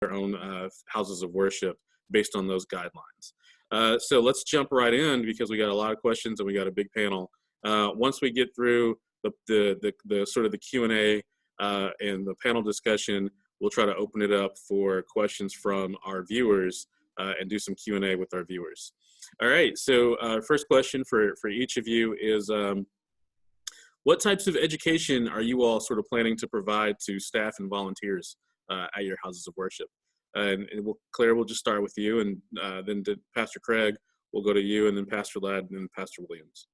their own houses of worship based on those guidelines. So let's jump right in because we got a lot of questions and we got a big panel. Once we get through the sort of the Q&A and the panel discussion, we'll try to open it up for questions from our viewers and do some Q&A with our viewers. All right, so first question for each of you is, what types of education are you all sort of planning to provide to staff and volunteers at your houses of worship? And Claire, we'll just start with you, and then Pastor Craig, we'll go to you, and then Pastor Ladd, and then Pastor Williams.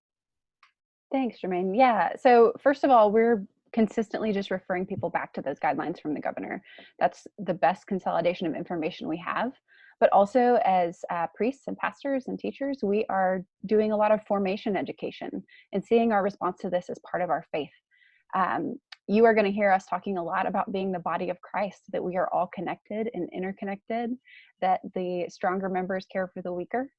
Thanks, Jermaine. Yeah, so first of all, we're consistently just referring people back to those guidelines from the governor. That's the best consolidation of information we have. But also as priests and pastors and teachers, we are doing a lot of formation education and seeing our response to this as part of our faith. You are going to hear us talking a lot about being the body of Christ, that we are all connected and interconnected, that the stronger members care for the weaker.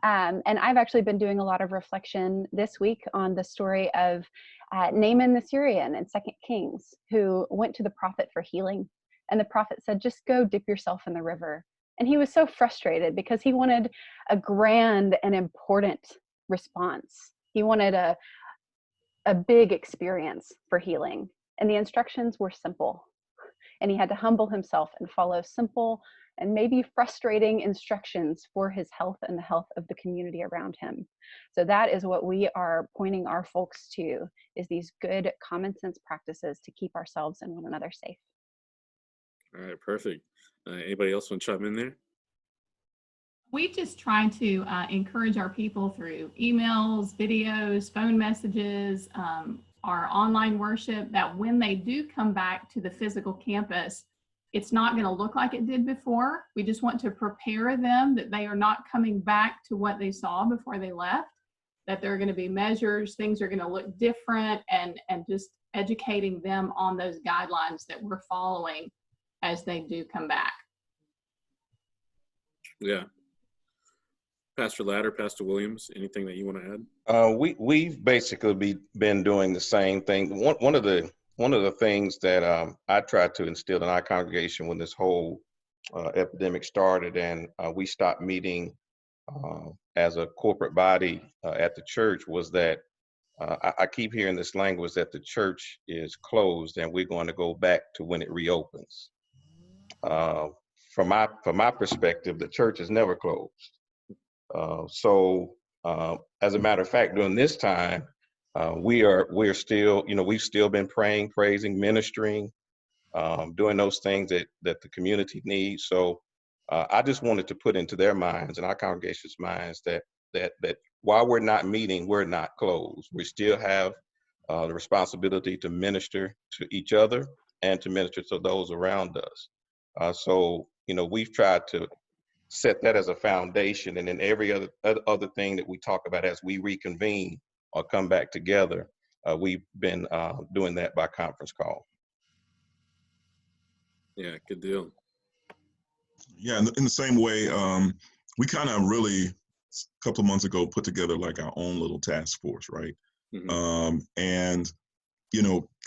And I've actually been doing a lot of reflection this week on the story of Naaman the Syrian in 2 Kings, who went to the prophet for healing. And the prophet said, just go dip yourself in the river. And he was so frustrated because he wanted a grand and important response. He wanted a big experience for healing. And the instructions were simple. And he had to humble himself and follow simple and maybe frustrating instructions for his health and the health of the community around him. So that is what we are pointing our folks to, is these good common sense practices to keep ourselves and one another safe. All right, perfect. Anybody else want to chime in there? We just try to encourage our people through emails, videos, phone messages, our online worship, that when they do come back to the physical campus, it's not going to look like it did before. We just want to prepare them that they are not coming back to what they saw before they left, that there are going to be measures, things are going to look different, and just educating them on those guidelines that we're following as they do come back. Yeah. Pastor Ladd or Pastor Williams, anything that you want to add? We've basically been doing the same thing. One of the things that I tried to instill in our congregation when this whole epidemic started, and we stopped meeting as a corporate body at the church, was that I keep hearing this language that the church is closed and we're going to go back to when it reopens. From my perspective, the church is never closed. So as a matter of fact, during this time, we're still, we've still been praying, praising, ministering, doing those things that the community needs. So I just wanted to put into their minds and our congregation's minds that while we're not meeting, we're not closed. We still have the responsibility to minister to each other and to minister to those around us. So we've tried to set that as a foundation, and then every other thing that we talk about as we reconvene or come back together, we've been doing that by conference call. Yeah, good deal. Yeah, in the same way, we kind of really, a couple of months ago, put together like our own little task force, right? Mm-hmm. And,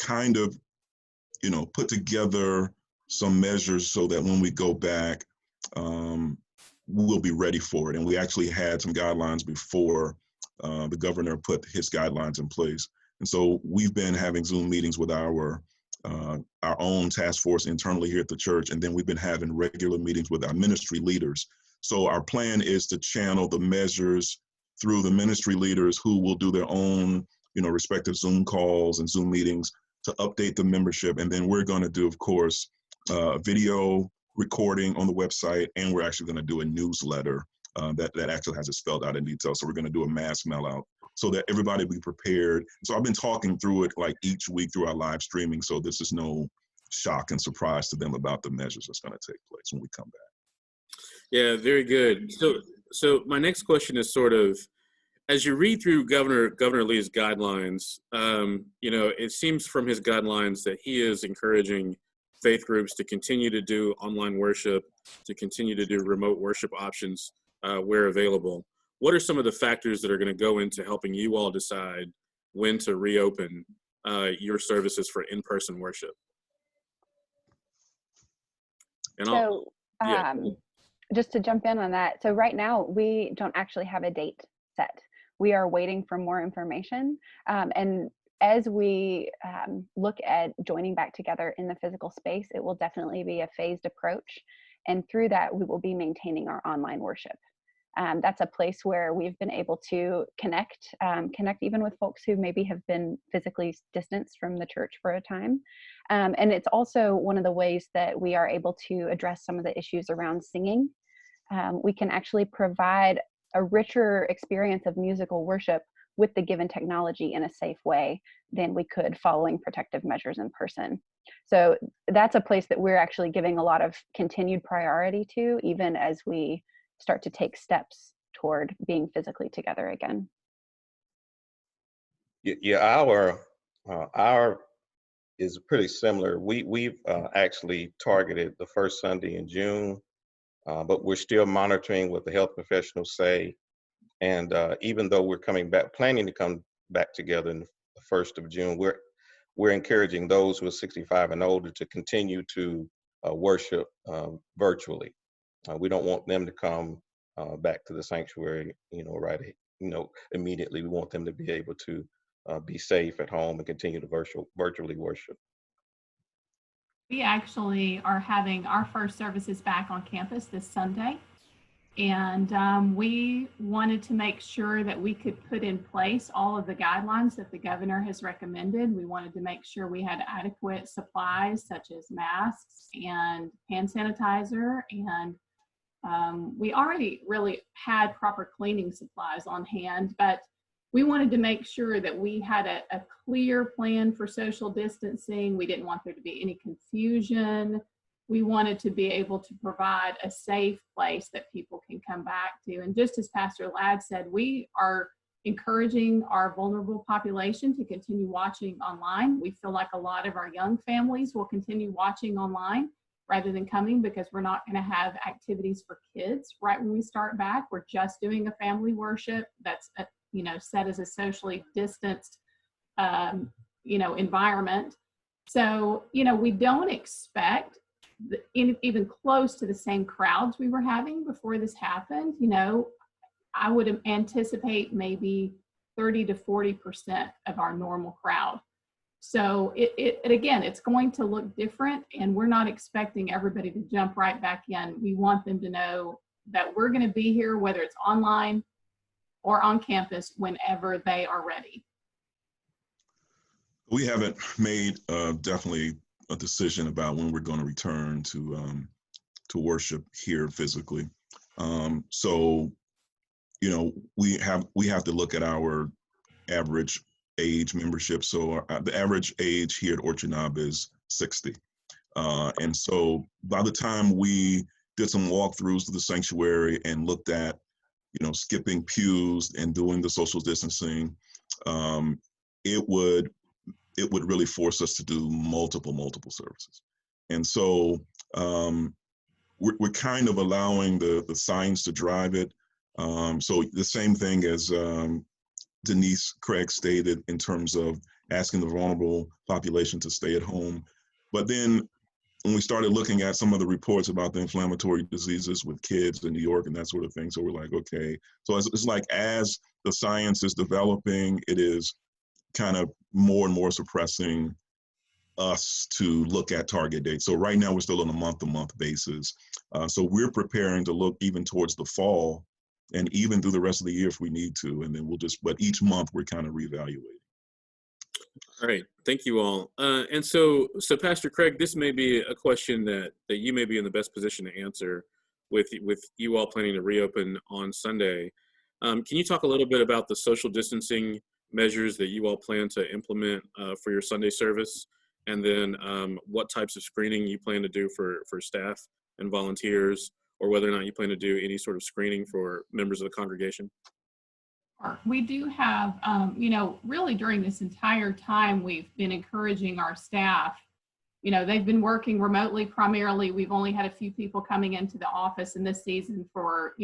kind of, put together some measures so that when we go back, we'll be ready for it. And we actually had some guidelines before the governor put his guidelines in place. And so we've been having Zoom meetings with our own task force internally here at the church. And then we've been having regular meetings with our ministry leaders. So our plan is to channel the measures through the ministry leaders, who will do their own, respective Zoom calls and Zoom meetings to update the membership. And then we're going to do, of course, video recording on the website, and we're actually going to do a newsletter that actually has it spelled out in detail. So we're going to do a mass mail out so that everybody be prepared. So I've been talking through it like each week through our live streaming, so this is no shock and surprise to them about the measures that's going to take place when we come back. Yeah, very good. So my next question is sort of, as you read through Governor Lee's guidelines, it seems from his guidelines that he is encouraging faith groups to continue to do online worship, to continue to do remote worship options where available. What are some of the factors that are going to go into helping you all decide when to reopen your services for in-person worship? And Yeah. Just to jump in on that. So right now we don't actually have a date set. We are waiting for more information. And as we look at joining back together in the physical space, it will definitely be a phased approach. And through that, we will be maintaining our online worship. That's a place where we've been able to connect even with folks who maybe have been physically distanced from the church for a time. And it's also one of the ways that we are able to address some of the issues around singing. We can actually provide a richer experience of musical worship with the given technology in a safe way than we could following protective measures in person. So that's a place that we're actually giving a lot of continued priority to, even as we start to take steps toward being physically together again. Yeah, our is pretty similar. We've actually targeted the first Sunday in June, but we're still monitoring what the health professionals say. And even though we're planning to come back together in the 1st of June, we're encouraging those who are 65 and older to continue to worship virtually. We don't want them to come back to the sanctuary, immediately. We want them to be able to be safe at home and continue to virtually worship. We actually are having our first services back on campus this Sunday. And we wanted to make sure that we could put in place all of the guidelines that the governor has recommended. We wanted to make sure we had adequate supplies such as masks and hand sanitizer. And we already really had proper cleaning supplies on hand, but we wanted to make sure that we had a clear plan for social distancing. We didn't want there to be any confusion. We wanted to be able to provide a safe place that people can come back to. And just as Pastor Ladd said, we are encouraging our vulnerable population to continue watching online. We feel like a lot of our young families will continue watching online rather than coming, because we're not going to have activities for kids right when we start back. We're just doing a family worship that's set as a socially distanced environment. So we don't expect even close to the same crowds we were having before this happened. I would anticipate maybe 30 to 40% of our normal crowd. So again, it's going to look different, and we're not expecting everybody to jump right back in. We want them to know that we're going to be here, whether it's online or on campus, whenever they are ready. We haven't made definitely a decision about when we're going to return to worship here physically. So, we have to look at our average age membership. So the average age here at Orchard Knob is 60. And so by the time we did some walkthroughs to the sanctuary and looked at, skipping pews and doing the social distancing, it would really force us to do multiple services. And so we're kind of allowing the science to drive it. So the same thing as Denise Craig stated in terms of asking the vulnerable population to stay at home. But then when we started looking at some of the reports about the inflammatory diseases with kids in New York and that sort of thing, so we're like, okay. So it's like as the science is developing, it is kind of more and more suppressing us to look at target dates. So right now we're still on a month-to-month basis. So we're preparing to look even towards the fall and even through the rest of the year if we need to. And then but each month we're kind of reevaluating. All right, thank you all. And so Pastor Craig, this may be a question that you may be in the best position to answer with you all planning to reopen on Sunday. Can you talk a little bit about the social distancing measures that you all plan to implement for your Sunday service? And then what types of screening you plan to do for staff and volunteers, or whether or not you plan to do any sort of screening for members of the congregation? We do have, really during this entire time, we've been encouraging our staff. They've been working remotely primarily. We've only had a few people coming into the office in this season for,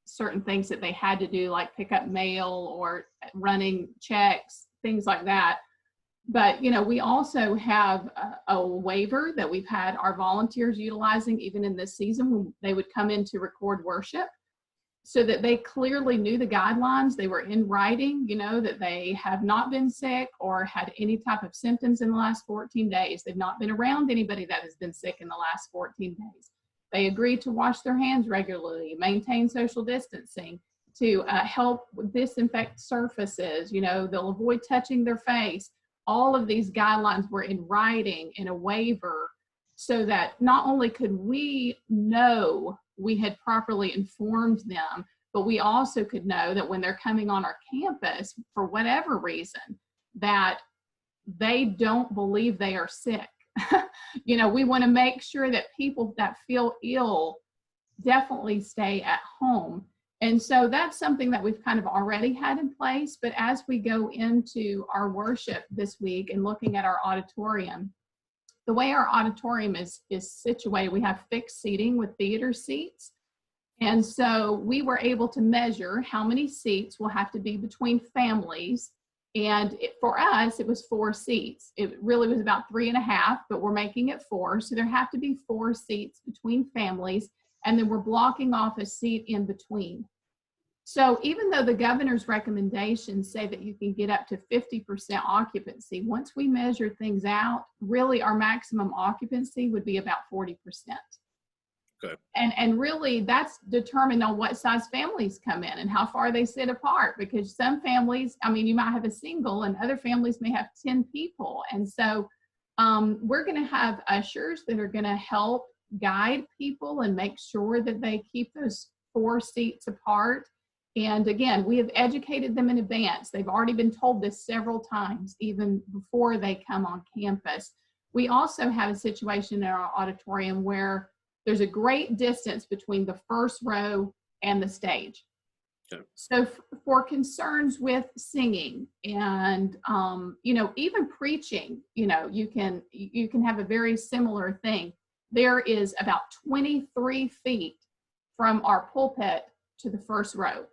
certain things that they had to do, like pick up mail or running checks, things like that. But, we also have a waiver that we've had our volunteers utilizing even in this season when they would come in to record worship, so that they clearly knew the guidelines. They were in writing, that they have not been sick or had any type of symptoms in the last 14 days. They've not been around anybody that has been sick in the last 14 days. They agreed to wash their hands regularly, maintain social distancing, to help disinfect surfaces. They'll avoid touching their face. All of these guidelines were in writing in a waiver, so that not only could we know we had properly informed them, but we also could know that when they're coming on our campus, for whatever reason, that they don't believe they are sick. We want to make sure that people that feel ill definitely stay at home. And so that's something that we've kind of already had in place. But as we go into our worship this week and looking at our auditorium, the way our auditorium is situated, we have fixed seating with theater seats. And so we were able to measure how many seats will have to be between families. And for us, it was 4 seats. It really was about 3.5, but we're making it 4. So there have to be 4 seats between families. And then we're blocking off a seat in between. So even though the governor's recommendations say that you can get up to 50% occupancy, once we measure things out, really our maximum occupancy would be about 40%. Okay. And really that's determined on what size families come in and how far they sit apart, because some families, you might have a single and other families may have 10 people. And so we're going to have ushers that are going to help guide people and make sure that they keep those 4 seats apart. And again, we have educated them in advance. They've already been told this several times, even before they come on campus. We also have a situation in our auditorium where there's a great distance between the first row and the stage. Okay. So for concerns with singing and, even preaching, you can have a very similar thing. There is about 23 feet from our pulpit to the first row.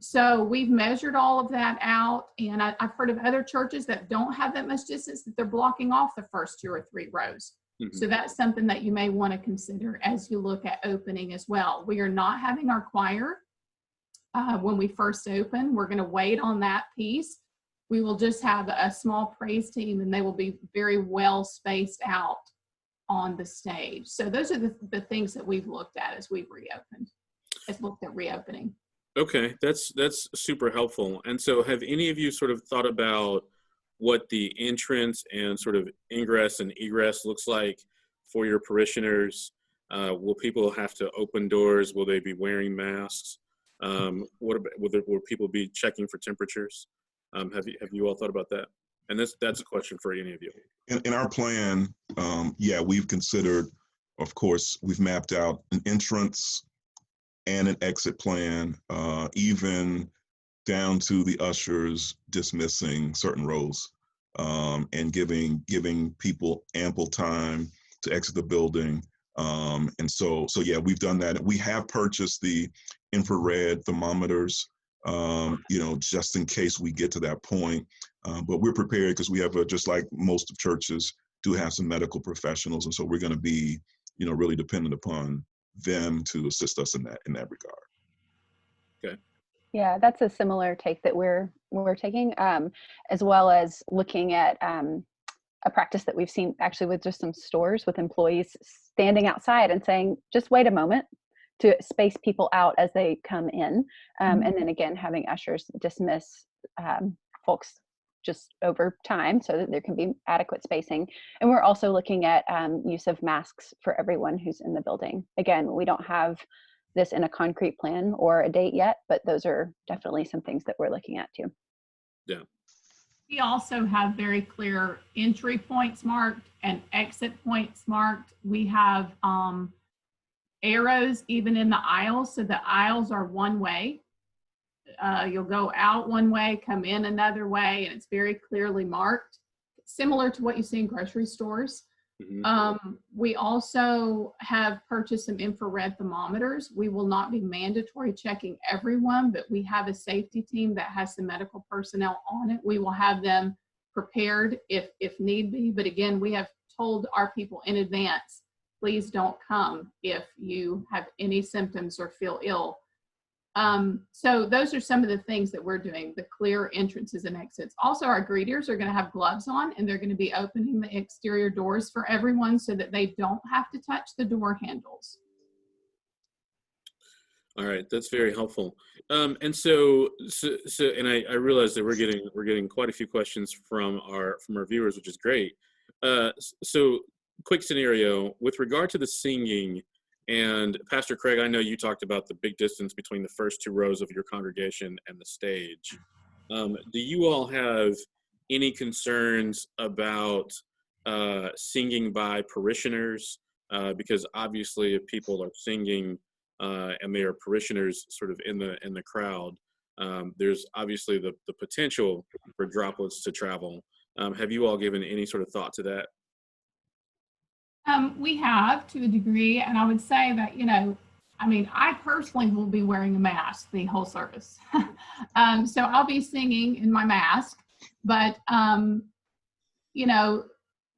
So we've measured all of that out, and I've heard of other churches that don't have that much distance, that they're blocking off the first 2 or 3 rows. Mm-hmm. So that's something that you may want to consider as you look at opening as well. We are not having our choir when we first open. We're going to wait on that piece. We will just have a small praise team, and they will be very well spaced out on the stage. So those are the things that we've looked at as we've looked at reopening. Okay, that's super helpful. And so have any of you sort of thought about what the entrance and sort of ingress and egress looks like for your parishioners? Will people have to open doors? Will they be wearing masks? Will people be checking for temperatures? Have you all thought about that? And that's a question for any of you. In our plan, we've considered, of course, we've mapped out an entrance and an exit plan, even down to the ushers dismissing certain rows, and giving people ample time to exit the building. And so we've done that. We have purchased the infrared thermometers, just in case we get to that point. But we're prepared because we have, just like most of churches, do have some medical professionals. And so we're going to be, really dependent upon them to assist us in that regard. Okay. Yeah, that's a similar take that we're taking, as well as looking at a practice that we've seen actually with just some stores with employees standing outside and saying, just wait a moment, to space people out as they come in. And then again, having ushers dismiss folks just over time so that there can be adequate spacing. And we're also looking at use of masks for everyone who's in the building. Again, we don't have this in a concrete plan or a date yet, but those are definitely some things that we're looking at too. Yeah. We also have very clear entry points marked and exit points marked. We have arrows even in the aisles, so the aisles are one way. You'll go out one way, come in another way, and it's very clearly marked, similar to what you see in grocery stores. Mm-hmm. We also have purchased some infrared thermometers. We will not be mandatory checking everyone, but we have a safety team that has some medical personnel on it. We will have them prepared if need be. But again, we have told our people in advance, please don't come if you have any symptoms or feel ill. So those are some of the things that we're doing, the clear entrances and exits. Also, our greeters are going to have gloves on, and they're going to be opening the exterior doors for everyone so that they don't have to touch the door handles. All right, that's very helpful. And so, and I realize that we're getting quite a few questions from our viewers, which is great. So, quick scenario with regard to the singing. And Pastor Craig, I know you talked about the big distance between the first two rows of your congregation and the stage. Do you all have any concerns about singing by parishioners? Because obviously, if people are singing and they are parishioners sort of in the crowd, there's obviously the potential for droplets to travel. Have you all given any sort of thought to that? We have, to a degree, and I would say that, I personally will be wearing a mask the whole service. So I'll be singing in my mask, but,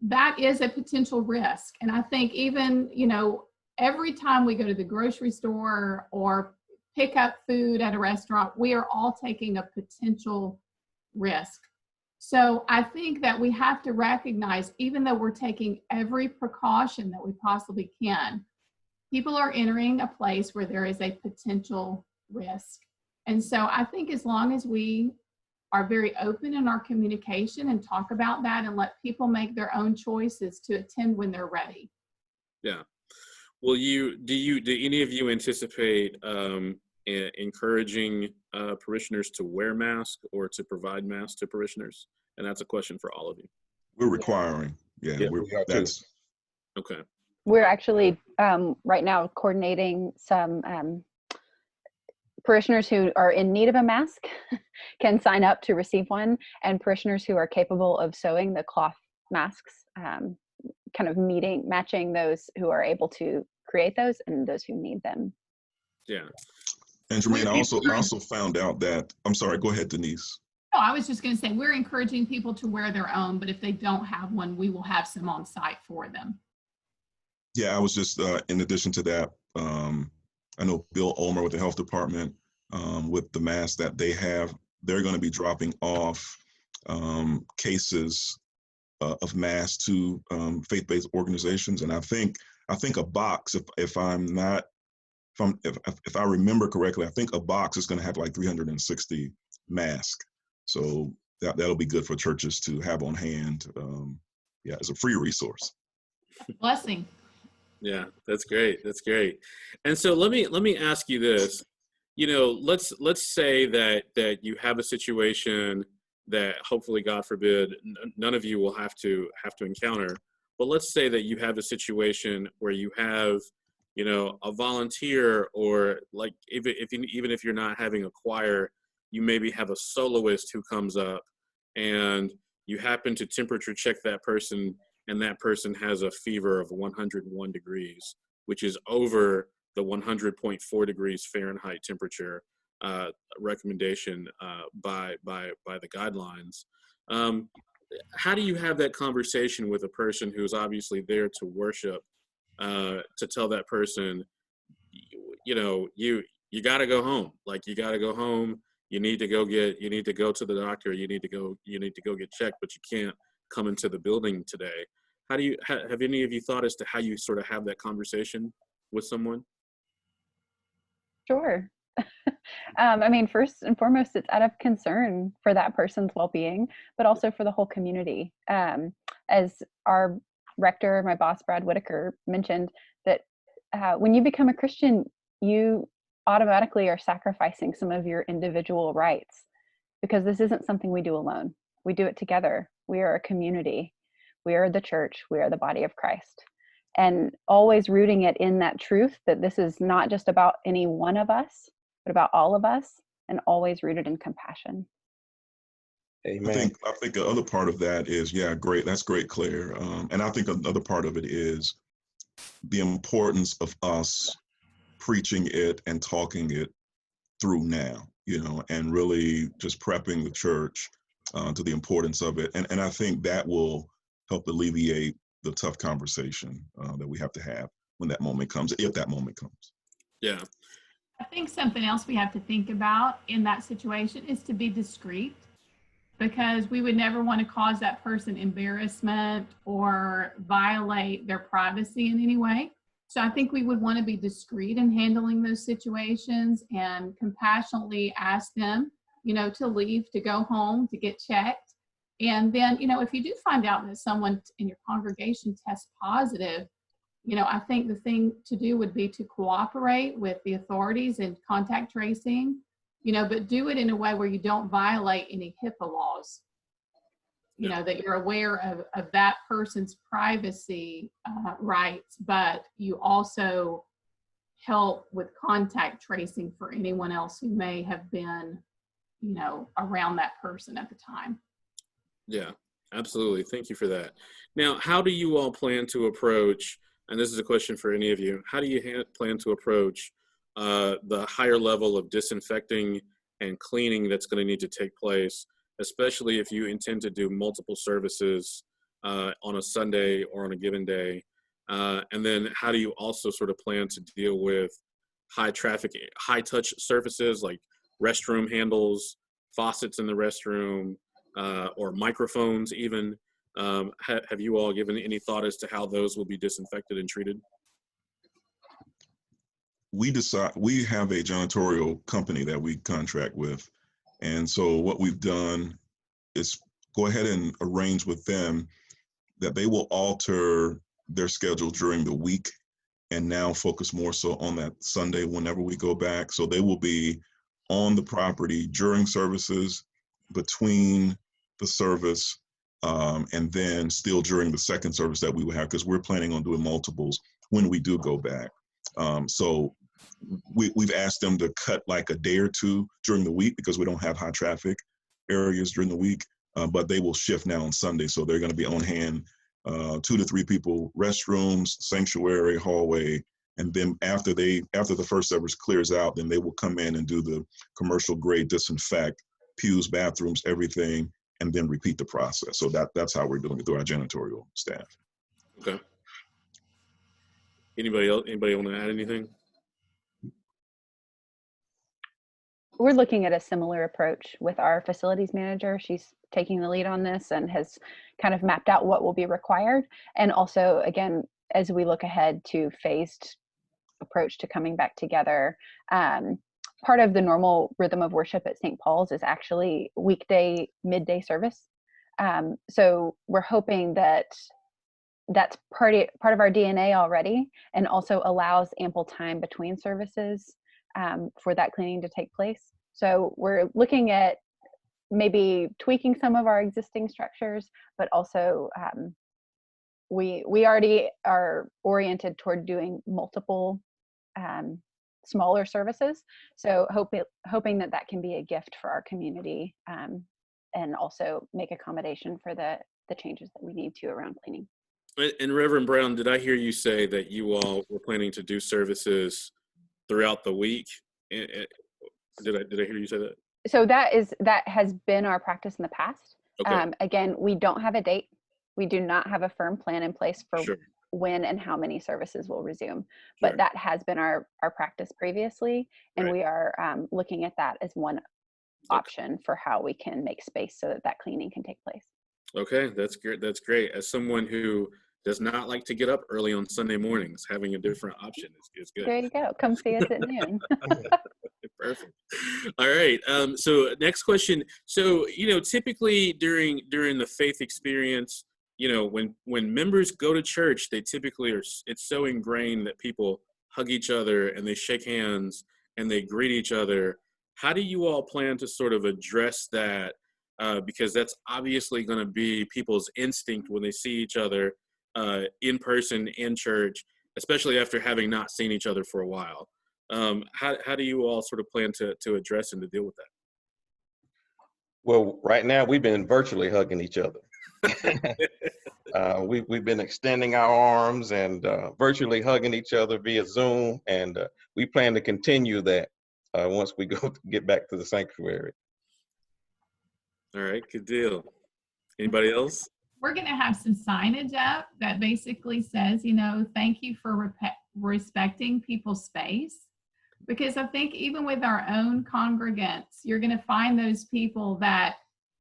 that is a potential risk. And I think even, every time we go to the grocery store or pick up food at a restaurant, we are all taking a potential risk. So I think that we have to recognize, even though we're taking every precaution that we possibly can, people are entering a place where there is a potential risk. And so I think as long as we are very open in our communication and talk about that and let people make their own choices to attend when they're ready. Yeah. Well, do any of you anticipate encouraging parishioners to wear masks or to provide masks to parishioners? And that's a question for all of you. We're requiring. Yeah, that's okay. We're actually right now coordinating some parishioners who are in need of a mask can sign up to receive one, and parishioners who are capable of sewing the cloth masks, kind of matching those who are able to create those and those who need them. Yeah. And Jermaine, I also found out that, I'm sorry, go ahead, Denise. No, I was just going to say, we're encouraging people to wear their own, but if they don't have one, we will have some on site for them. Yeah, I was just, in addition to that, I know Bill Ulmer with the health department, with the masks that they have, they're going to be dropping off cases of masks to faith-based organizations. And I think a box, if I remember correctly, I think a box is going to have like 360 masks. So that'll be good for churches to have on hand. Yeah, it's a free resource. Blessing. Yeah, that's great. That's great. And so let me ask you this. Let's say that you have a situation that hopefully, God forbid, none of you will have to encounter. But let's say that you have a situation where you have, a volunteer, or like even if you're not having a choir, you maybe have a soloist who comes up, and you happen to temperature check that person, and that person has a fever of 101 degrees, which is over the 100.4 degrees Fahrenheit temperature recommendation by the guidelines. How do you have that conversation with a person who's obviously there to worship, to tell that person, you got to go home. Like, you got to go home. You need to go to the doctor. You need to go get checked, but you can't come into the building today. How do you have any of you thought as to how you sort of have that conversation with someone? Sure. First and foremost, it's out of concern for that person's well-being, but also for the whole community. As our rector, my boss, Brad Whitaker, mentioned, that when you become a Christian, you automatically are sacrificing some of your individual rights, because this isn't something we do alone. We do it together. We are a community. We are the church. We are the body of Christ. And always rooting it in that truth that this is not just about any one of us, but about all of us, and always rooted in compassion. Amen. I think the other part of that is, yeah, great. That's great, Claire. And I think another part of it is the importance of us preaching it and talking it through now, and really just prepping the church to the importance of it. And I think that will help alleviate the tough conversation that we have to have when that moment comes, if that moment comes. Yeah. I think something else we have to think about in that situation is to be discreet, because we would never want to cause that person embarrassment or violate their privacy in any way. So I think we would want to be discreet in handling those situations and compassionately ask them, to leave, to go home, to get checked. And then, if you do find out that someone in your congregation tests positive, I think the thing to do would be to cooperate with the authorities in contact tracing, but do it in a way where you don't violate any HIPAA laws, that you're aware of that person's privacy rights, but you also help with contact tracing for anyone else who may have been, around that person at the time. Yeah, absolutely. Thank you for that. Now, how do you all plan to approach, and this is a question for any of you, how do you plan to approach the higher level of disinfecting and cleaning that's going to need to take place, especially if you intend to do multiple services on a Sunday or on a given day? And then how do you also sort of plan to deal with high traffic, high touch surfaces like restroom handles, faucets in the restroom, or microphones even? Have you all given any thought as to how those will be disinfected and treated? We have a janitorial company that we contract with. And so what we've done is go ahead and arrange with them that they will alter their schedule during the week and now focus more so on that Sunday whenever we go back. So they will be on the property during services, between the service, and then still during the second service that we will have, because we're planning on doing multiples when we do go back. So we've asked them to cut like a day or two during the week because we don't have high traffic areas during the week, but they will shift now on Sunday. So they're going to be on hand, 2 to 3 people, restrooms, sanctuary, hallway. And then after the first service clears out, then they will come in and do the commercial grade disinfect, pews, bathrooms, everything, and then repeat the process. So that's how we're doing it through our janitorial staff. Okay. Anybody else? Anybody want to add anything? We're looking at a similar approach with our facilities manager. She's taking the lead on this and has kind of mapped out what will be required. And also, again, as we look ahead to phased approach to coming back together, part of the normal rhythm of worship at St. Paul's is actually weekday midday service. So we're hoping that that's part of our DNA already, and also allows ample time between services for that cleaning to take place. So we're looking at maybe tweaking some of our existing structures, but also we already are oriented toward doing multiple smaller services. So hoping that can be a gift for our community, and also make accommodation for the changes that we need to around cleaning. And Reverend Brown, did I hear you say that you all were planning to do services throughout the week? Did I hear you say that? So that has been our practice in the past. Okay. Again, we don't have a date. We do not have a firm plan in place for Sure. when and how many services will resume, Sure. but that has been our practice previously, and Right. we are looking at that as one option for how we can make space so that cleaning can take place. Okay, that's great. That's great. As someone who does not like to get up early on Sunday mornings, having a different option is good. There you go. Come see us at noon. Perfect. All right. So next question. So, typically during the faith experience, when members go to church, they typically it's so ingrained that people hug each other and they shake hands and they greet each other. How do you all plan to sort of address that? Because that's obviously going to be people's instinct when they see each other in person in church, especially after having not seen each other for a while. How do you all sort of plan to address and to deal with that? Well, right now we've been virtually hugging each other. We've been extending our arms and virtually hugging each other via Zoom, and we plan to continue that once we get back to the sanctuary. All right, good deal. Anybody else? We're going to have some signage up that basically says, thank you for respecting people's space. Because I think even with our own congregants, you're going to find those people that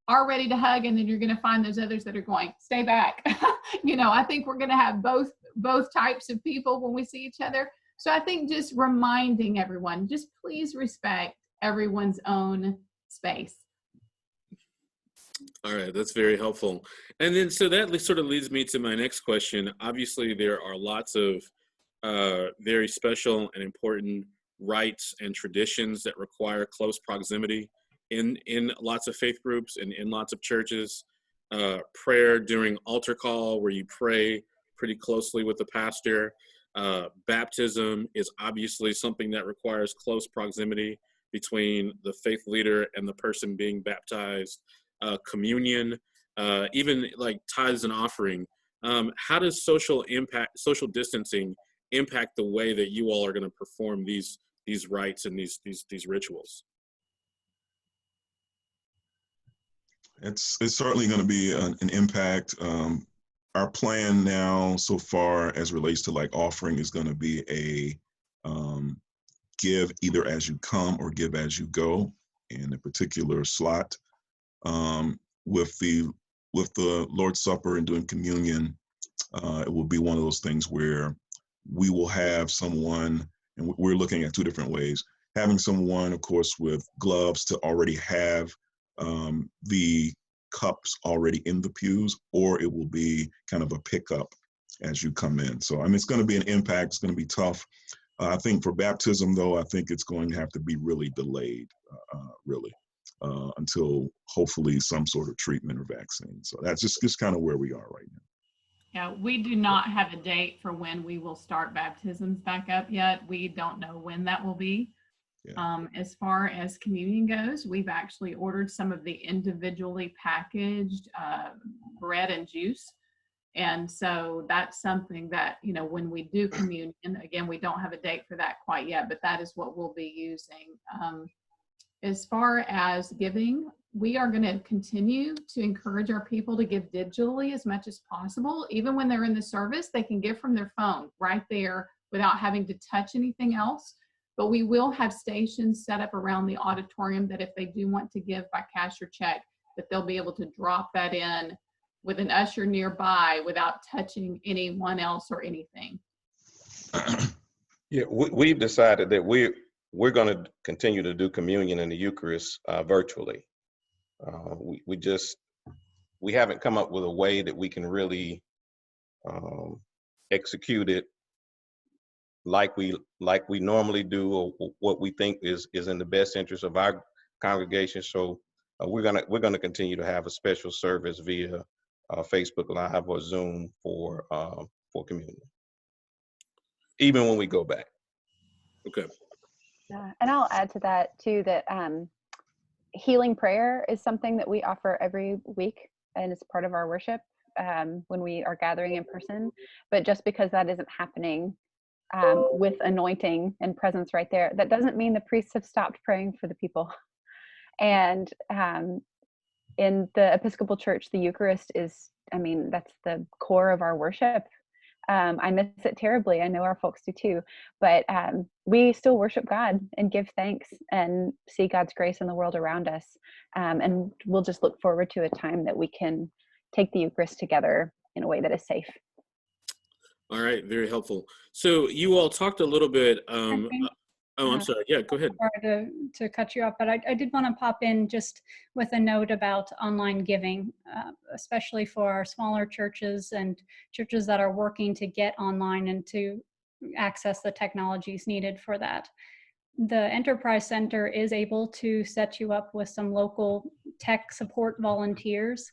are ready to hug, and then you're going to find those others that are going, stay back. I think we're going to have both types of people when we see each other. So I think just reminding everyone, just please respect everyone's own space. All right, that's very helpful. And then, so that sort of leads me to my next question. Obviously, there are lots of very special and important rites and traditions that require close proximity in lots of faith groups and in lots of churches. Prayer during altar call, where you pray pretty closely with the pastor. Baptism is obviously something that requires close proximity between the faith leader and the person being baptized. Communion, even like tithes and offering. How does social distancing impact the way that you all are going to perform these rites and these rituals? It's certainly going to be an impact. Our plan now, so far, as relates to like offering, is going to be a give either as you come or give as you go in a particular slot. With the Lord's Supper and doing communion, it will be one of those things where we will have someone, and we're looking at two different ways. Having someone, of course, with gloves to already have the cups already in the pews, or it will be kind of a pickup as you come in. So, I mean, it's going to be an impact. It's going to be tough. I think for baptism, though, I think it's going to have to be really delayed, until hopefully some sort of treatment or vaccine. So that's just kind of where we are right now. Yeah, we do not have a date for when we will start baptisms back up yet. We don't know when that will be. Yeah. As far as communion goes, we've actually ordered some of the individually packaged bread and juice. And so that's something that, when we do communion, again, we don't have a date for that quite yet, but that is what we'll be using. As far as giving, we are going to continue to encourage our people to give digitally as much as possible. Even when they're in the service, they can give from their phone right there without having to touch anything else. But we will have stations set up around the auditorium that if they do want to give by cash or check, that they'll be able to drop that in with an usher nearby without touching anyone else or anything. Yeah, we've decided that we're going to continue to do communion and the Eucharist virtually. We haven't come up with a way that we can really execute it like we normally do, or what we think is in the best interest of our congregation. So we're gonna continue to have a special service via Facebook Live or Zoom for communion, even when we go back. Okay. Yeah, and I'll add to that too that healing prayer is something that we offer every week, and it's part of our worship when we are gathering in person. But just because that isn't happening with anointing and presence right there, that doesn't mean the priests have stopped praying for the people. And in the Episcopal Church, the Eucharist is, that's the core of our worship. I miss it terribly. I know our folks do too, but we still worship God and give thanks and see God's grace in the world around us. And we'll just look forward to a time that we can take the Eucharist together in a way that is safe. All right, very helpful. So you all talked a little bit. I'm sorry. Yeah, go ahead. Sorry to cut you off, but I did want to pop in just with a note about online giving, especially for our smaller churches and churches that are working to get online and to access the technologies needed for that. The Enterprise Center is able to set you up with some local tech support volunteers.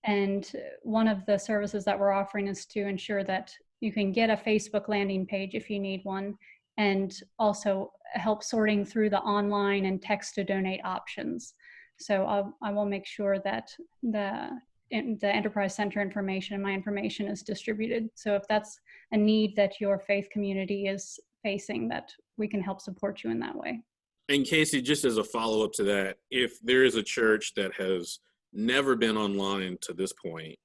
And one of the services that we're offering is to ensure that you can get a Facebook landing page if you need one, and also help sorting through the online and text to donate options. So I will make sure that the Enterprise Center information and my information is distributed. So if that's a need that your faith community is facing, that we can help support you in that way. And Casey, just as a follow-up to that, if there is a church that has never been online to this point.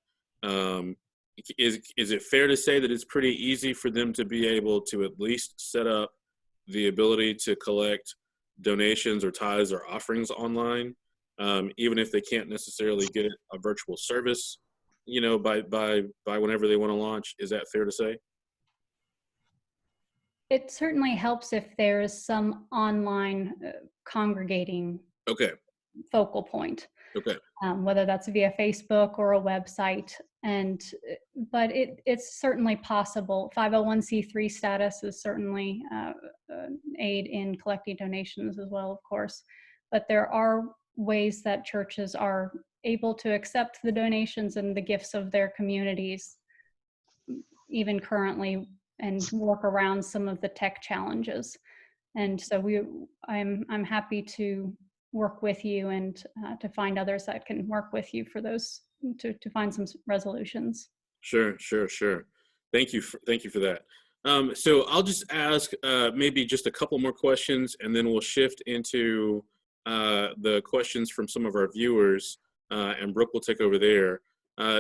Is it fair to say that it's pretty easy for them to be able to at least set up the ability to collect donations or tithes or offerings online, even if they can't necessarily get a virtual service, by whenever they want to launch? Is that fair to say? It certainly helps if there's some online congregating Okay. focal point, Okay. whether that's via Facebook or a website. But it's certainly possible. 501c3 status is certainly an aid in collecting donations as well, of course. But there are ways that churches are able to accept the donations and the gifts of their communities, even currently, and work around some of the tech challenges. And so I'm happy to work with you and to find others that can work with you for those, to find some resolutions. Sure. Thank you for that. So I'll just ask maybe just a couple more questions, and then we'll shift into the questions from some of our viewers, and Brooke will take over there.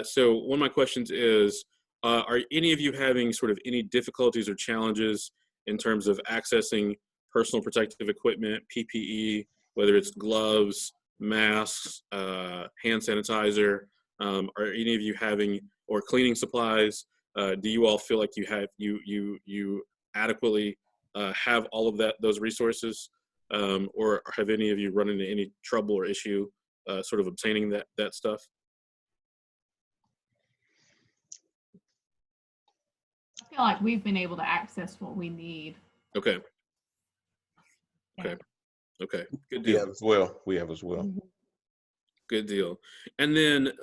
So one of my questions is, are any of you having sort of any difficulties or challenges in terms of accessing personal protective equipment, PPE, whether it's gloves, masks, hand sanitizer? Are any of you having, or cleaning supplies? Do you all feel like you adequately have all of those resources, or have any of you run into any trouble or issue sort of obtaining that stuff? I feel like we've been able to access what we need. Okay. Yeah. Okay. Good We deal. have as well. We have as well. Good deal. And then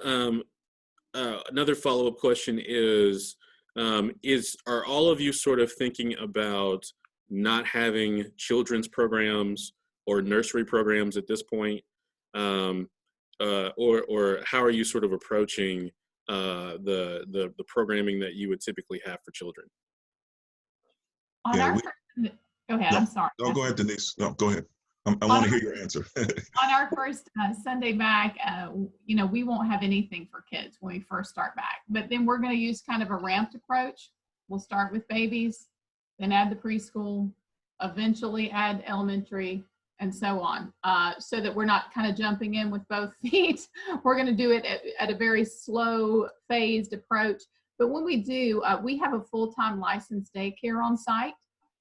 another follow-up question is are all of you sort of thinking about not having children's programs or nursery programs at this point? Or how are you sort of approaching the programming that you would typically have for children? Go ahead. I'm sorry. No, go ahead, Denise. No, go ahead. I want to hear your answer. On our first Sunday back, we won't have anything for kids when we first start back. But then we're going to use kind of a ramped approach. We'll start with babies, then add the preschool, eventually add elementary, and so on, so that we're not kind of jumping in with both feet. We're going to do it at a very slow, phased approach. But when we do, we have a full-time licensed daycare on site.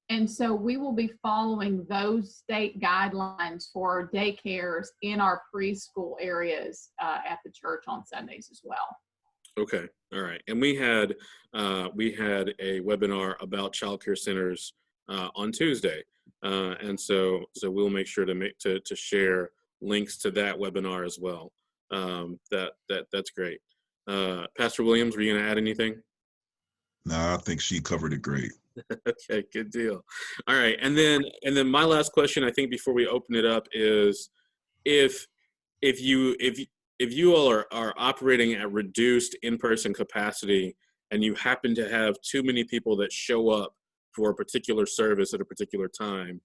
And so we will be following those state guidelines for daycares in our preschool areas at the church on Sundays as well. Okay, all right. And we had a webinar about child care centers on Tuesday, and so we'll make sure to share links to that webinar as well. That's great. Pastor Williams, were you going to add anything? No, I think she covered it great. Okay, good deal. All right, and then my last question, I think, before we open it up, is if you all are operating at reduced in-person capacity and you happen to have too many people that show up for a particular service at a particular time,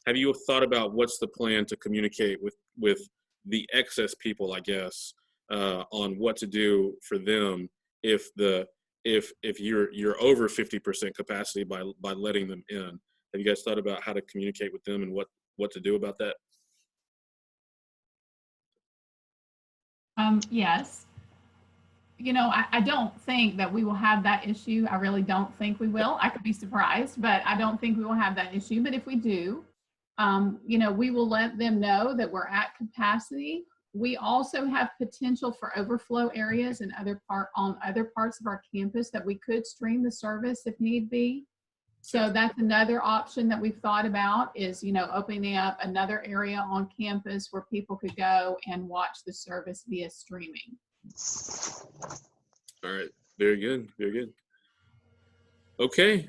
have you thought about what's the plan to communicate with the excess people, I guess, on what to do for them if you're over 50% capacity by letting them in? Have you guys thought about how to communicate with them and what to do about that? Yes. I don't think that we will have that issue. I really don't think we will. I could be surprised, but I don't think we will have that issue. But if we do, we will let them know that we're at capacity. We also have potential for overflow areas and on other parts of our campus that we could stream the service if need be. So that's another option that we've thought about is, opening up another area on campus where people could go and watch the service via streaming. All right, very good, very good. Okay,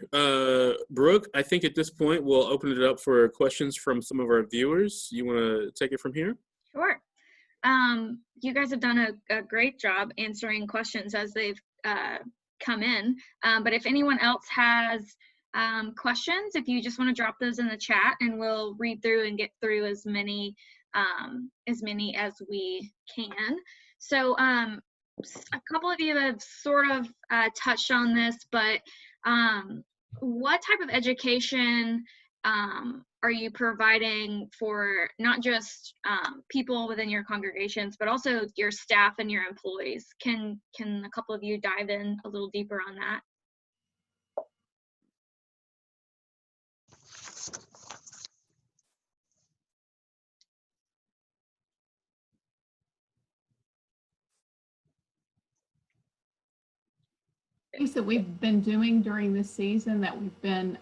Brooke, I think at this point we'll open it up for questions from some of our viewers. You want to take it from here? Sure. You guys have done a great job answering questions as they've come in. But if anyone else has questions, if you just want to drop those in the chat, and we'll read through and get through as many as we can. So a couple of you have sort of touched on this, but what type of education are you providing for not just people within your congregations, but also your staff and your employees? Can a couple of you dive in a little deeper on that? Things that we've been doing during this season that we've been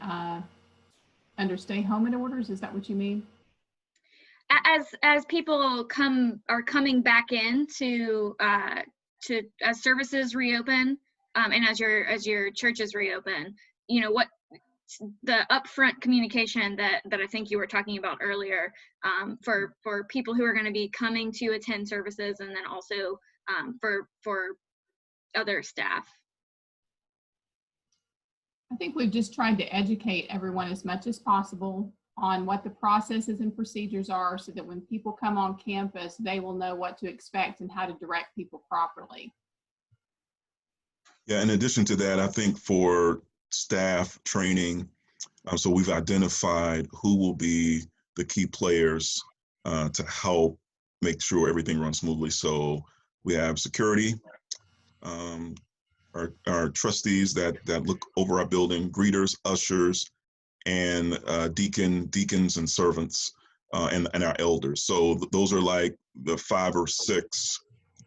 under stay home orders, is that what you mean? As people are coming back in to as services reopen, and as your churches reopen, you know, what the upfront communication that I think you were talking about earlier, for people who are going to be coming to attend services, and then also for other staff. I think we've just tried to educate everyone as much as possible on what the processes and procedures are, so that when people come on campus, they will know what to expect and how to direct people properly. Yeah, in addition to that, I think for staff training, so we've identified who will be the key players to help make sure everything runs smoothly. So we have security, our trustees that look over our building, greeters, ushers, and deacons and servants, and our elders. So those are like the 5 or 6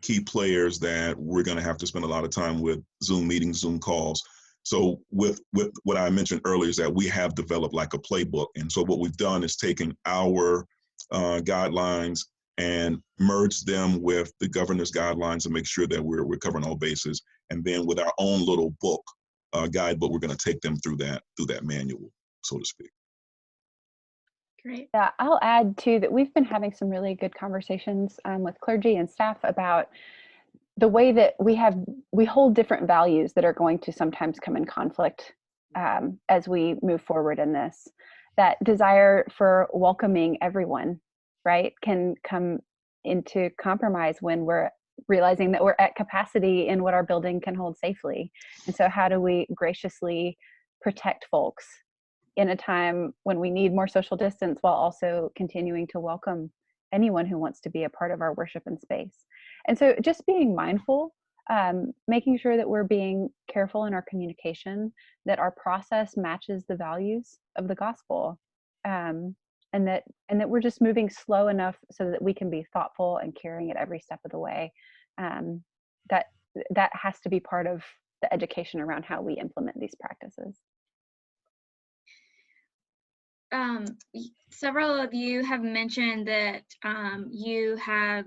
key players that we're going to have to spend a lot of time with, Zoom meetings, Zoom calls. So with what I mentioned earlier is that we have developed like a playbook. And so what we've done is taken our guidelines and merge them with the governor's guidelines and make sure that we're covering all bases. And then with our own little book, guidebook, we're going to take them through that manual, so to speak. Great. Yeah, I'll add too that we've been having some really good conversations with clergy and staff about the way that we hold different values that are going to sometimes come in conflict as we move forward in this. That desire for welcoming everyone, right, can come into compromise when we're realizing that we're at capacity in what our building can hold safely. And so how do we graciously protect folks in a time when we need more social distance, while also continuing to welcome anyone who wants to be a part of our worship and space? And so just being mindful, making sure that we're being careful in our communication, that our process matches the values of the gospel, and that we're just moving slow enough so that we can be thoughtful and caring at every step of the way. That has to be part of the education around how we implement these practices. Several of you have mentioned that you feel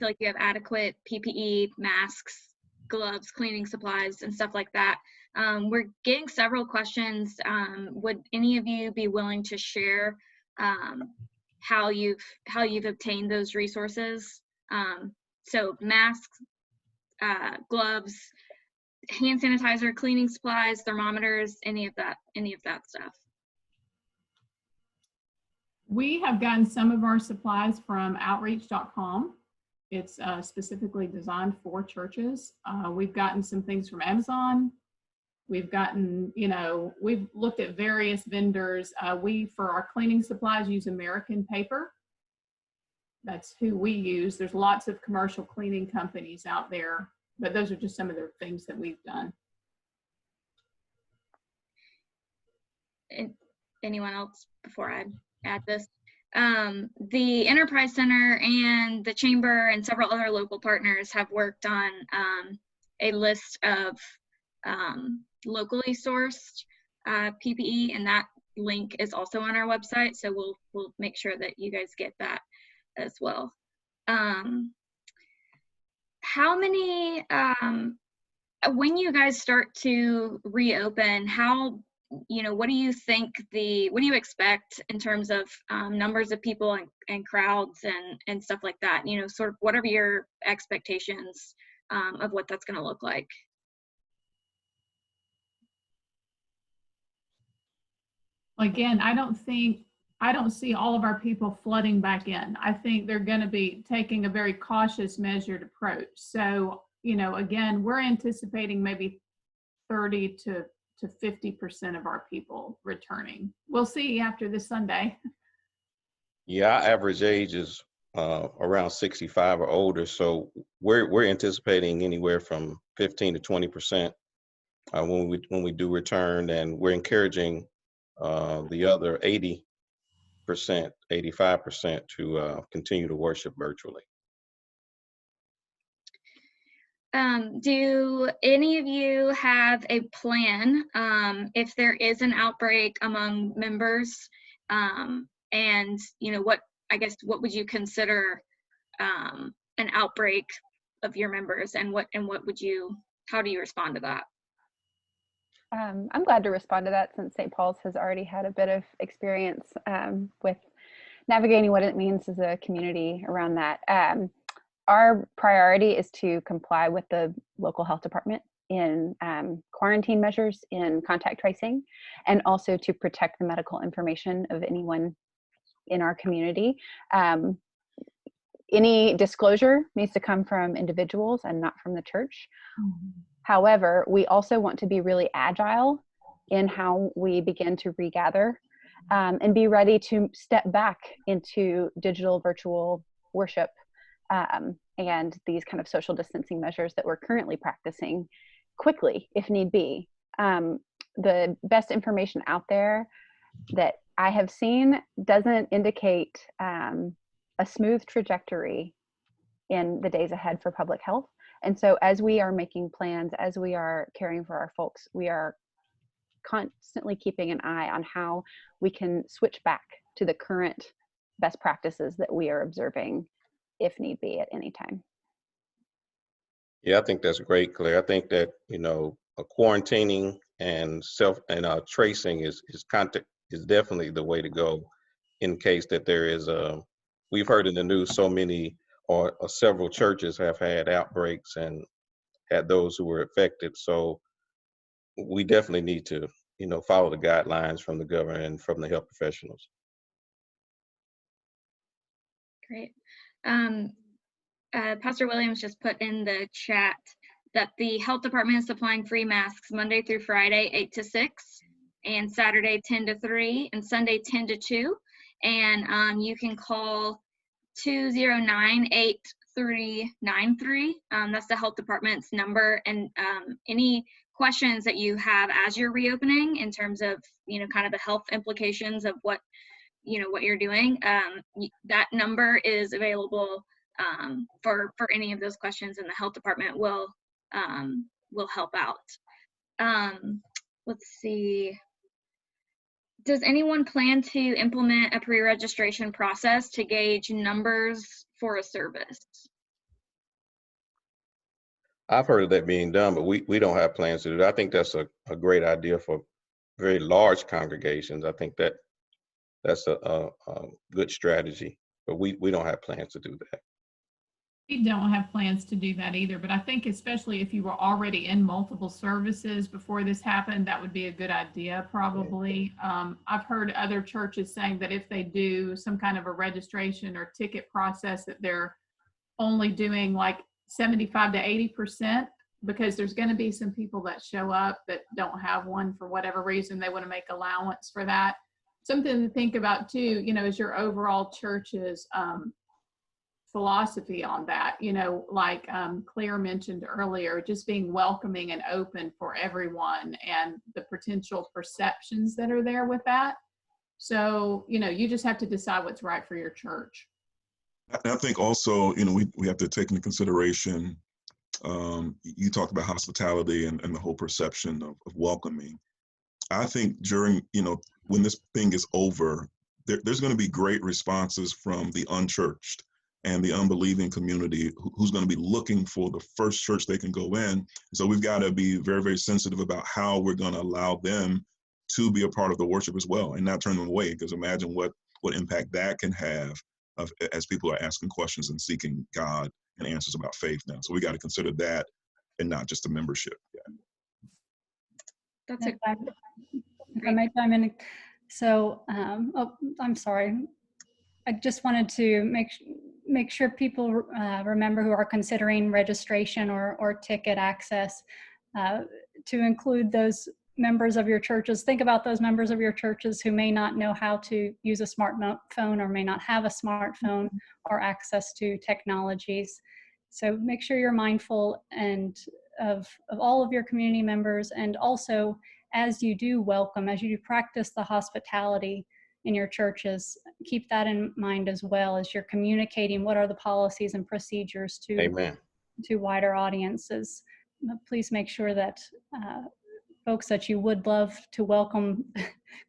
like you have adequate PPE, masks, gloves, cleaning supplies, and stuff like that. We're getting several questions. Would any of you be willing to share how you've obtained those resources? So masks, gloves, hand sanitizer, cleaning supplies, thermometers, any of that stuff. We have gotten some of our supplies from outreach.com. It's specifically designed for churches. We've gotten some things from Amazon. We've gotten, we've looked at various vendors. We, for our cleaning supplies, use American Paper. That's who we use. There's lots of commercial cleaning companies out there, but those are just some of the things that we've done. And anyone else before I add this? The Enterprise Center and the Chamber and several other local partners have worked on a list of locally sourced PPE, and that link is also on our website, so we'll make sure that you guys get that as well. How many, when you guys start to reopen, what do you think what do you expect in terms of numbers of people and crowds and stuff like that? Sort of what are your expectations of what that's going to look like? Again, I don't think I don't see all of our people flooding back in. I think they're going to be taking a very cautious, measured approach. So, you know, again, we're anticipating maybe 30 to 50% of our people returning. We'll see after this Sunday. Yeah, our average age is around 65 or older, so we're anticipating anywhere from 15 to 20% when we do return, and we're encouraging the other 80%, 85% to continue to worship virtually. Do any of you have a plan if there is an outbreak among members? And you know, what would you consider an outbreak of your members, and how do you respond to that? I'm glad to respond to that, since St. Paul's has already had a bit of experience with navigating what it means as a community around that. Our priority is to comply with the local health department in quarantine measures, in contact tracing, and also to protect the medical information of anyone in our community. Any disclosure needs to come from individuals and not from the church. Mm-hmm. However, we also want to be really agile in how we begin to regather and be ready to step back into digital virtual worship and these kind of social distancing measures that we're currently practicing quickly if need be. The best information out there that I have seen doesn't indicate a smooth trajectory in the days ahead for public health. And so as we are making plans, as we are caring for our folks, we are constantly keeping an eye on how we can switch back to the current best practices that we are observing if need be at any time. Yeah, I think that's great, Claire. I think that, you know, quarantining and tracing is definitely the way to go in case that there is we've heard in the news so many or several churches have had outbreaks and had those who were affected. So we definitely need to, you know, follow the guidelines from the government and from the health professionals. Great. Pastor Williams just put in the chat that the health department is supplying free masks Monday through Friday, 8 to 6, and Saturday, 10 to 3, and Sunday, 10 to 2. And you can call 209-8393. That's the health department's number. And any questions that you have as you're reopening in terms of, you know, kind of the health implications of what you're doing, that number is available for any of those questions, and the health department will help out. Let's see. Does anyone plan to implement a pre-registration process to gauge numbers for a service? I've heard of that being done, but we don't have plans to do that. I think that's a great idea for very large congregations. I think that's a good strategy, but we don't have plans to do that. We don't have plans to do that either, but I think especially if you were already in multiple services before this happened, that would be a good idea probably. I've heard other churches saying that if they do some kind of a registration or ticket process, that they're only doing like 75 to 80%, because there's going to be some people that show up that don't have one for whatever reason. They want to make allowance for that. Something to think about too, you know, is your overall church's philosophy on that, you know, like Claire mentioned earlier, just being welcoming and open for everyone and the potential perceptions that are there with that. So, you know, you just have to decide what's right for your church. I think also, you know, we have to take into consideration, you talked about hospitality and the whole perception of welcoming. I think during, you know, when this thing is over, there's going to be great responses from the unchurched and the unbelieving community who's going to be looking for the first church they can go in. So we've got to be very, very sensitive about how we're going to allow them to be a part of the worship as well and not turn them away, because imagine what impact that can have as people are asking questions and seeking God and answers about faith now. So we got to consider that and not just the membership. That's if I may chime in, So, oh, I'm sorry. I just wanted to make sure people remember who are considering registration or ticket access to include those members of your churches. Think about those members of your churches who may not know how to use a smartphone or may not have a smartphone or access to technologies. So make sure you're mindful and of all of your community members, and also as you do welcome, as you do practice the hospitality in your churches, keep that in mind as well as you're communicating what are the policies and procedures to Amen. to wider audiences. Please make sure that folks that you would love to welcome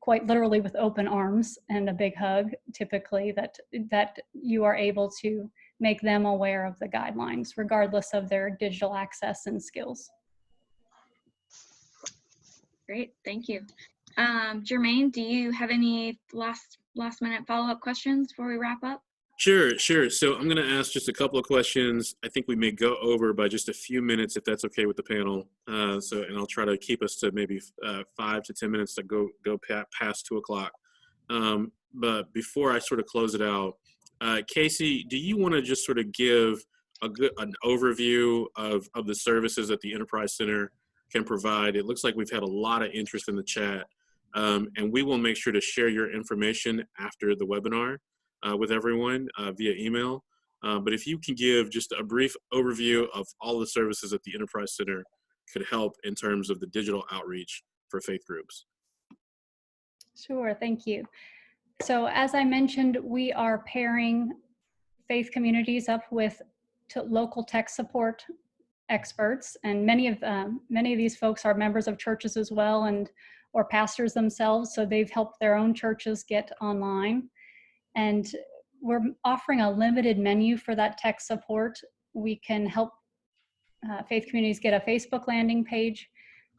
quite literally with open arms and a big hug, typically that you are able to make them aware of the guidelines regardless of their digital access and skills. Great, thank you. Jermaine, do you have any last minute follow-up questions before we wrap up? Sure. So I'm going to ask just a couple of questions. I think we may go over by just a few minutes if that's okay with the panel. And I'll try to keep us to maybe 5 to 10 minutes to go past 2 o'clock. But before I sort of close it out, Casey, do you want to just sort of give an overview of the services that the Enterprise Center can provide? It looks like we've had a lot of interest in the chat, and we will make sure to share your information after the webinar with everyone via email. But if you can give just a brief overview of all the services that the Enterprise Center could help in terms of the digital outreach for faith groups. Sure, thank you. So as I mentioned, we are pairing faith communities up with local tech support experts, and many of these folks are members of churches as well, or pastors themselves, so they've helped their own churches get online. And we're offering a limited menu for that tech support. We can help faith communities get a Facebook landing page,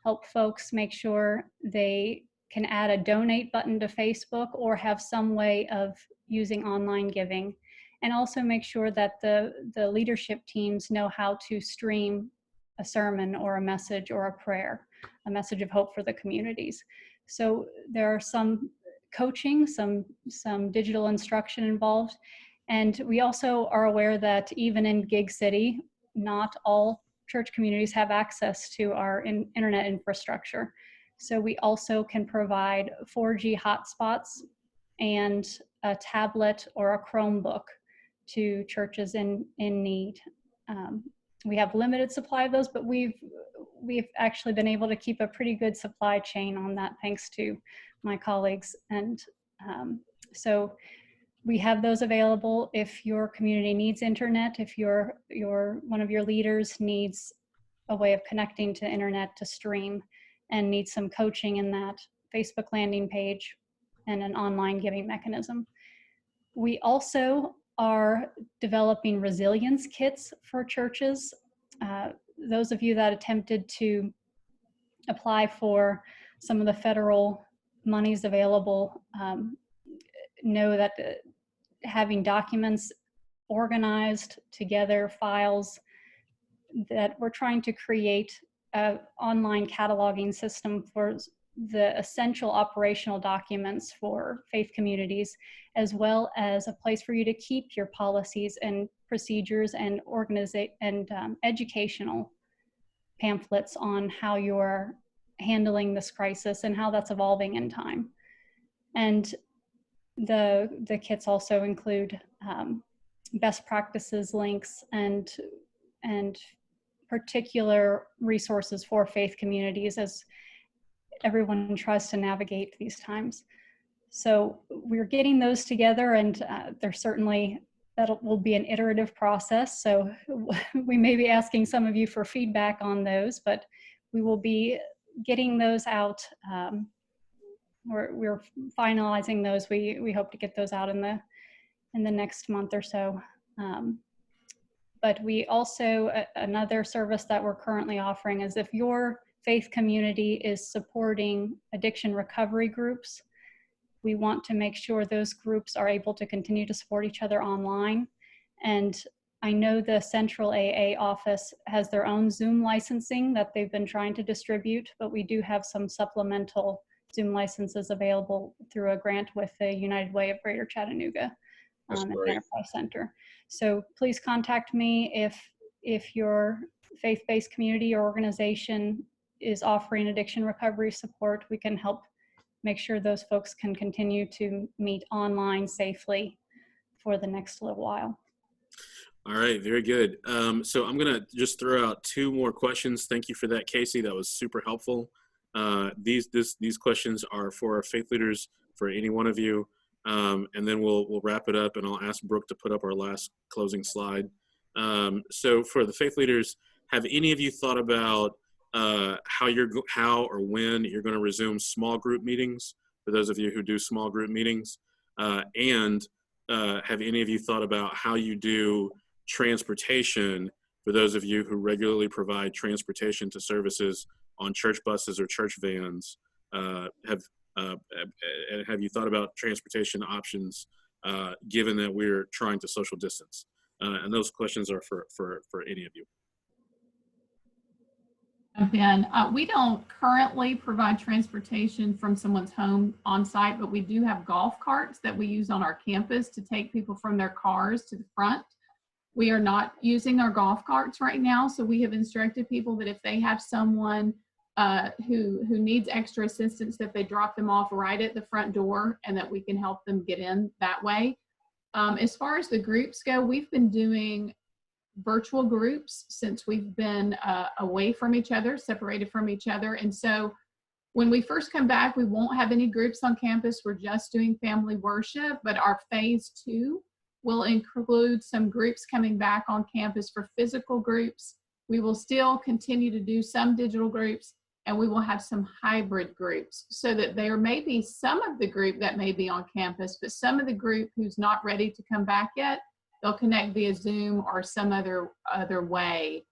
help folks make sure they can add a donate button to Facebook or have some way of using online giving, and also make sure that the leadership teams know how to stream a sermon or a message or a prayer, a message of hope for the communities. So there are some coaching, some digital instruction involved. And we also are aware that even in Gig City, not all church communities have access to our internet infrastructure. So we also can provide 4G hotspots and a tablet or a Chromebook to churches in need. We have limited supply of those, but we've actually been able to keep a pretty good supply chain on that, thanks to my colleagues. And so we have those available if your community needs internet, if one of your leaders needs a way of connecting to internet to stream and needs some coaching in that, Facebook landing page and an online giving mechanism. We also are developing resilience kits for churches. Those of you that attempted to apply for some of the federal monies available know that having documents organized together, files, that we're trying to create an online cataloging system for the essential operational documents for faith communities, as well as a place for you to keep your policies and procedures and educational pamphlets on how you're handling this crisis and how that's evolving in time. And the kits also include best practices links and particular resources for faith communities as everyone tries to navigate these times. So we're getting those together, and there's certainly, will be an iterative process. So we may be asking some of you for feedback on those, but we will be getting those out. We're finalizing those. We hope to get those out in the next month or so. But we also, another service that we're currently offering is if your faith community is supporting addiction recovery groups, we want to make sure those groups are able to continue to support each other online. And I know the Central AA office has their own Zoom licensing that they've been trying to distribute, but we do have some supplemental Zoom licenses available through a grant with the United Way of Greater Chattanooga That's at the great. Enterprise Center. So please contact me if your faith-based community or organization is offering addiction recovery support. We can help make sure those folks can continue to meet online safely for the next little while. All right, very good. So I'm going to just throw out 2 more questions. Thank you for that, Casey. That was super helpful. These questions are for our faith leaders, for any one of you, and then we'll wrap it up, and I'll ask Brooke to put up our last closing slide. So for the faith leaders, have any of you thought about how or when you're going to resume small group meetings, for those of you who do small group meetings? And have any of you thought about how you do transportation for those of you who regularly provide transportation to services on church buses or church vans? Have you thought about transportation options given that we're trying to social distance? And those questions are for any of you. Ben, we don't currently provide transportation from someone's home on site, but we do have golf carts that we use on our campus to take people from their cars to the front. We are not using our golf carts right now, so we have instructed people that if they have someone who needs extra assistance, that they drop them off right at the front door and that we can help them get in that way. As far as the groups go, we've been doing virtual groups since we've been away from each other, separated from each other. And so when we first come back, we won't have any groups on campus. We're just doing family worship, but our phase 2 will include some groups coming back on campus for physical groups. We will still continue to do some digital groups, and we will have some hybrid groups, so that there may be some of the group that may be on campus, but some of the group who's not ready to come back yet, they'll connect via Zoom or some other way.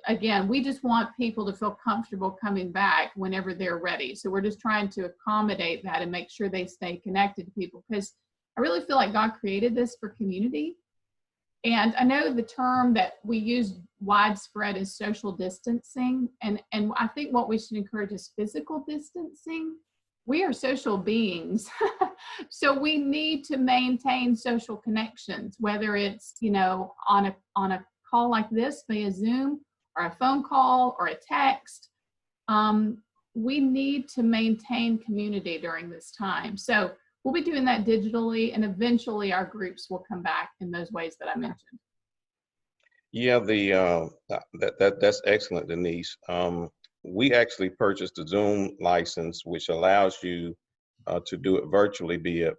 Again, we just want people to feel comfortable coming back whenever they're ready. So we're just trying to accommodate that and make sure they stay connected to people, because I really feel like God created this for community. And I know the term that we use widespread is social distancing. And I think what we should encourage is physical distancing. We are social beings. So we need to maintain social connections, whether it's, on a call like this via Zoom, or a phone call, or a text. We need to maintain community during this time. So we'll be doing that digitally, and eventually our groups will come back in those ways that I mentioned. Yeah, that's excellent, Denise. We actually purchased a Zoom license, which allows you to do it virtually via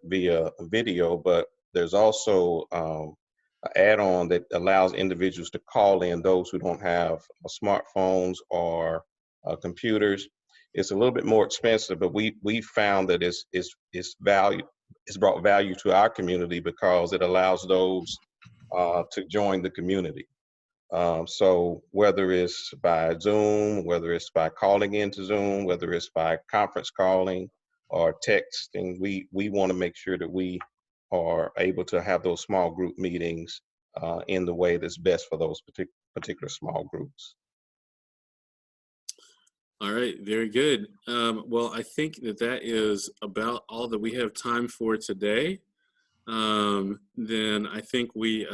video, but there's also an add-on that allows individuals to call in, those who don't have smartphones or computers. It's a little bit more expensive, but we found that it's brought value to our community because it allows those to join the community. So whether it's by Zoom, whether it's by calling into Zoom, whether it's by conference calling or texting, we want to make sure that we are able to have those small group meetings in the way that's best for those particular small groups. All right, very good. Well, I think that is about all that we have time for today. Then I think we've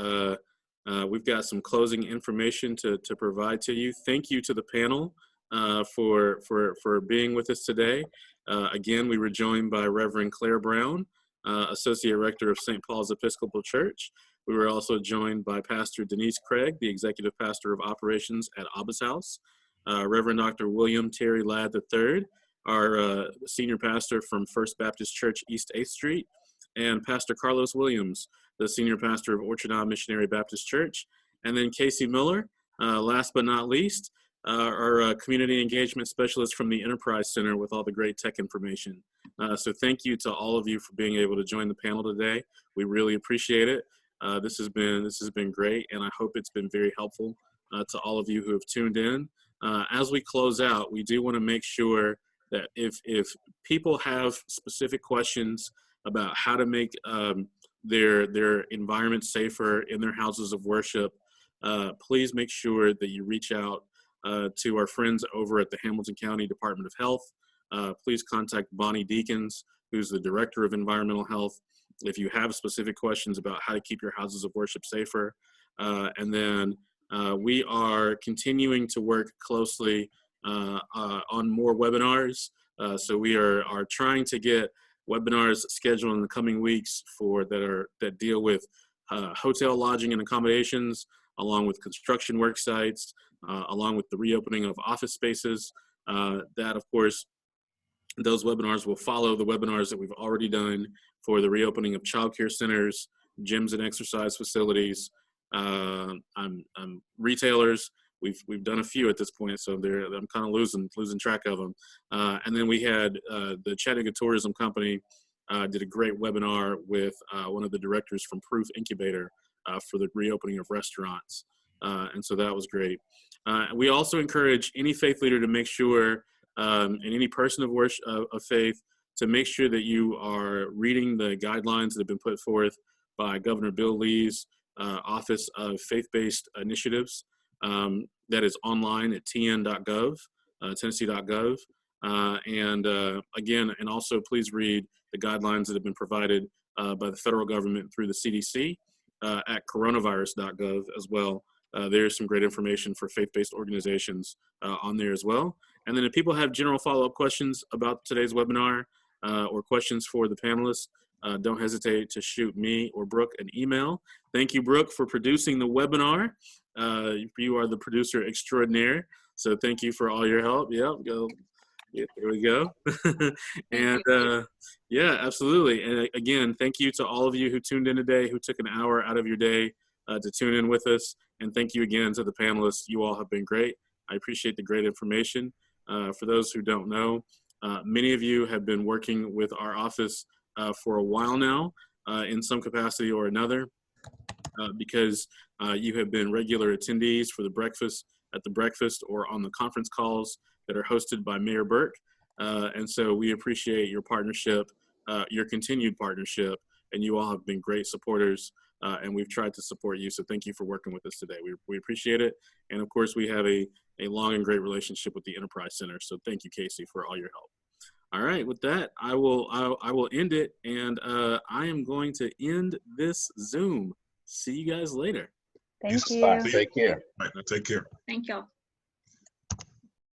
got some closing information to provide to you. Thank you to the panel for being with us today. Again, we were joined by Reverend Claire Brown, Associate Rector of St. Paul's Episcopal Church. We were also joined by Pastor Denise Craig, the Executive Pastor of Operations at Abba's House. Reverend Dr. William Terry Ladd III, our Senior Pastor from First Baptist Church, East 8th Street, and Pastor Carlos Williams, the Senior Pastor of Orchard Knob Missionary Baptist Church, and then Casey Miller, last but not least, our Community Engagement Specialist from the Enterprise Center with all the great tech information. So thank you to all of you for being able to join the panel today. We really appreciate it. This has been great, and I hope it's been very helpful to all of you who have tuned in. As we close out, we do want to make sure that if people have specific questions about how to make their environment safer in their houses of worship, please make sure that you reach out to our friends over at the Hamilton County Department of Health. please contact Bonnie Deacons, who's the Director of Environmental Health, if you have specific questions about how to keep your houses of worship safer. And then we are continuing to work closely on more webinars. So we are trying to get webinars scheduled in the coming weeks that deal with hotel lodging and accommodations, along with construction work sites, along with the reopening of office spaces. That, of course, those webinars will follow the webinars that we've already done for the reopening of childcare centers, gyms and exercise facilities, retailers. We've done a few at this point, so I'm kind of losing track of them. And then we had the Chattanooga Tourism Company did a great webinar with one of the directors from Proof Incubator for the reopening of restaurants. And so that was great. We also encourage any faith leader to make sure, and any person of worship, of faith, to make sure that you are reading the guidelines that have been put forth by Governor Bill Lee's Office of Faith-Based Initiatives. That is online at tn.gov, tennessee.gov. Again, and also please read the guidelines that have been provided by the federal government through the CDC at coronavirus.gov as well. There's some great information for faith-based organizations on there as well. And then if people have general follow-up questions about today's webinar or questions for the panelists, don't hesitate to shoot me or Brooke an email. Thank you, Brooke, for producing the webinar. You are the producer extraordinaire, so thank you for all your help. Yep, there we go. And yeah, absolutely. And again, thank you to all of you who tuned in today, who took an hour out of your day to tune in with us. And thank you again to the panelists. You all have been great. I appreciate the great information. For those who don't know, many of you have been working with our office for a while now in some capacity or another because you have been regular attendees for the breakfast, at the breakfast, or on the conference calls that are hosted by Mayor Burke. And so we appreciate your partnership, your continued partnership, and you all have been great supporters, and we've tried to support you. So thank you for working with us today. We appreciate it. And of course, we have a long and great relationship with the Enterprise Center. So thank you, Casey, for all your help. All right, with that, I will end it, and I am going to end this Zoom. See you guys later. Thank you. Take care. All right, now take care. Thank y'all.